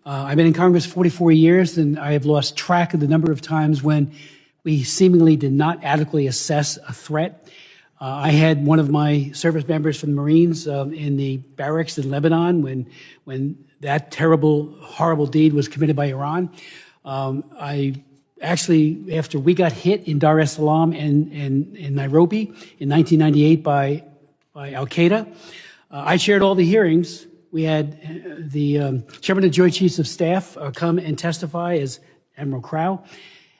I've been in Congress 44 years, and I have lost track of the number of times when we seemingly did not adequately assess a threat. I had one of my service members from the Marines in the barracks in Lebanon when that terrible, horrible deed was committed by Iran. I actually, after we got hit in Dar es Salaam and in Nairobi in 1998 by Al-Qaeda, I chaired all the hearings. We had the chairman of the Joint Chiefs of Staff come and testify as Admiral Crow.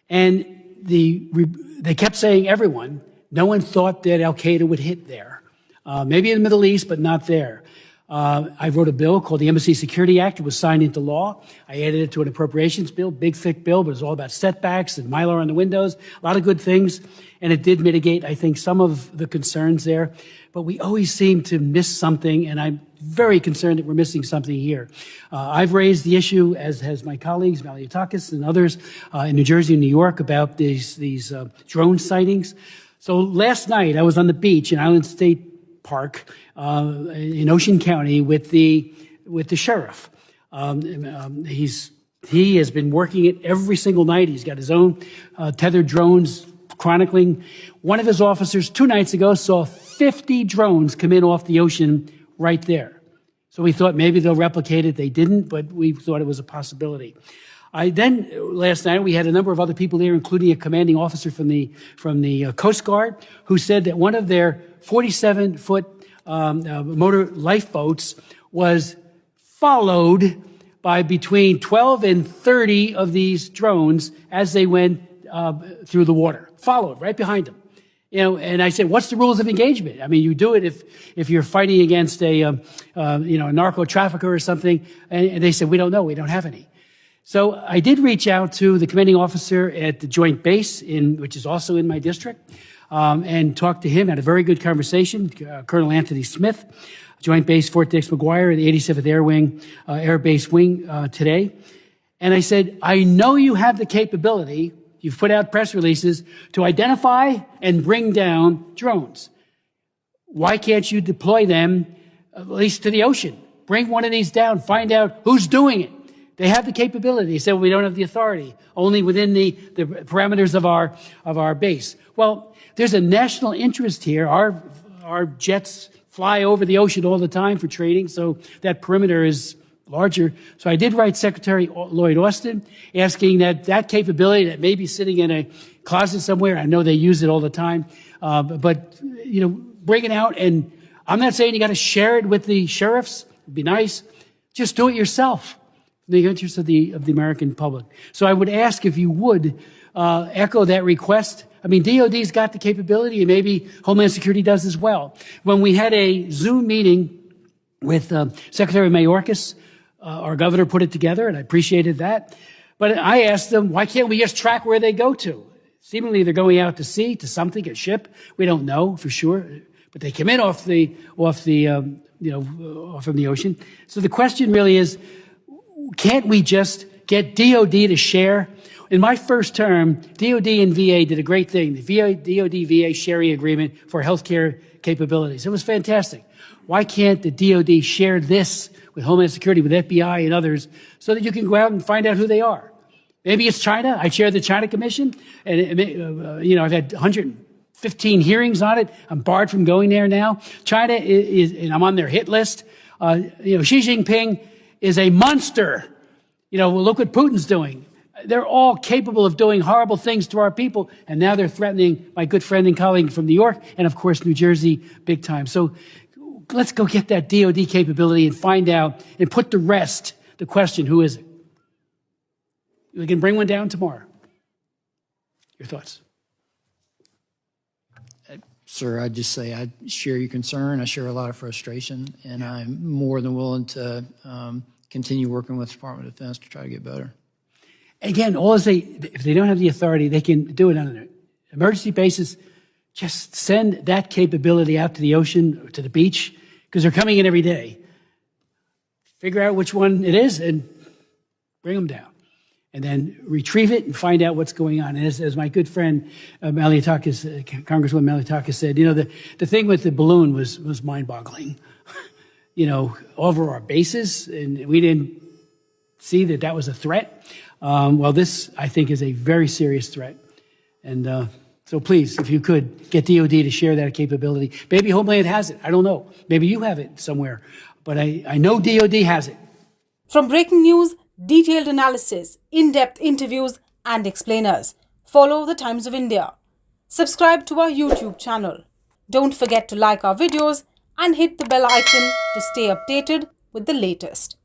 And they kept saying, everyone, no one thought that Al-Qaeda would hit there. Maybe in the Middle East, but not there. I wrote a bill called the Embassy Security Act. It was signed into law. I added it to an appropriations bill, big, thick bill, but it was all about setbacks and Mylar on the windows, a lot of good things. And it did mitigate, I think, some of the concerns there. But we always seem to miss something, and I'm very concerned that we're missing something here. I've raised the issue, as has my colleagues, Malliotakis and others in New Jersey and New York, about these drone sightings. So last night, I was on the beach in Island State Park in Ocean County with the sheriff. He has been working it every single night. He's got his own tethered drones chronicling. One of his officers 2 nights ago saw 50 drones come in off the ocean right there. So we thought maybe they'll replicate it. They didn't, but we thought it was a possibility. Last night, we had a number of other people there, including a commanding officer from the Coast Guard, who said that one of their 47-foot motor lifeboats was followed by between 12 and 30 of these drones as they went through the water, followed right behind them. And I said, what's the rules of engagement? I mean, you do it if you're fighting against a narco trafficker or something. And they said, we don't know. We don't have any. So I did reach out to the commanding officer at the Joint Base, which is also in my district, and talked to him, had a very good conversation, Colonel Anthony Smith, Joint Base Fort Dix McGuire, the 87th Air Wing, Air Base Wing today. And I said, I know you have the capability, you've put out press releases, to identify and bring down drones. Why can't you deploy them, at least to the ocean? Bring one of these down, find out who's doing it. They have the capability. They said, well, we don't have the authority, only within the parameters of our base. Well, there's a national interest here. Our jets fly over the ocean all the time for training, so that perimeter is larger. So I did write Secretary Lloyd Austin asking that capability that may be sitting in a closet somewhere. I know they use it all the time, but bring it out. And I'm not saying you got to share it with the sheriffs. It'd be nice. Just do it yourself in the interest of the American public. So I would ask if you would echo that request. I mean, DOD's got the capability, and maybe Homeland Security does as well. When we had a Zoom meeting with Secretary Mayorkas, our governor put it together, and I appreciated that. But I asked them, why can't we just track where they go to? Seemingly they're going out to sea, to something, a ship. We don't know for sure, but they come in off from the ocean. So the question really is, can't we just get DOD to share? In my first term, DOD and VA did a great thing, the DOD-VA sharing agreement for healthcare capabilities. It was fantastic. Why can't the DOD share this with Homeland Security, with FBI and others, so that you can go out and find out who they are? Maybe it's China. I chair the China Commission, and I've had 115 hearings on it. I'm barred from going there now. China is, and I'm on their hit list. Xi Jinping is a monster. Look what Putin's doing. They're all capable of doing horrible things to our people, and now they're threatening my good friend and colleague from New York, and of course New Jersey, big time. So let's go get that DOD capability and find out and put to rest the question, who is it? We can bring one down tomorrow. Your thoughts? Sir, I'd just say I share your concern. I share a lot of frustration, and I'm more than willing to continue working with the Department of Defense to try to get better. Again, if they don't have the authority, they can do it on an emergency basis. Just send that capability out to the ocean, or to the beach, because they're coming in every day. Figure out which one it is and bring them down. And then retrieve it and find out what's going on. And as my good friend Malliotakis, Congresswoman Malliotakis said, the thing with the balloon was mind-boggling. Over our bases, and we didn't see that that was a threat. Well, this, I think, is a very serious threat. And so please, if you could, get DOD to share that capability. Maybe Homeland has it. I don't know. Maybe you have it somewhere. But I know DOD has it. From breaking news, detailed analysis, in-depth interviews, and explainers, follow the Times of India. Subscribe to our YouTube channel. Don't forget to like our videos and hit the bell icon to stay updated with the latest.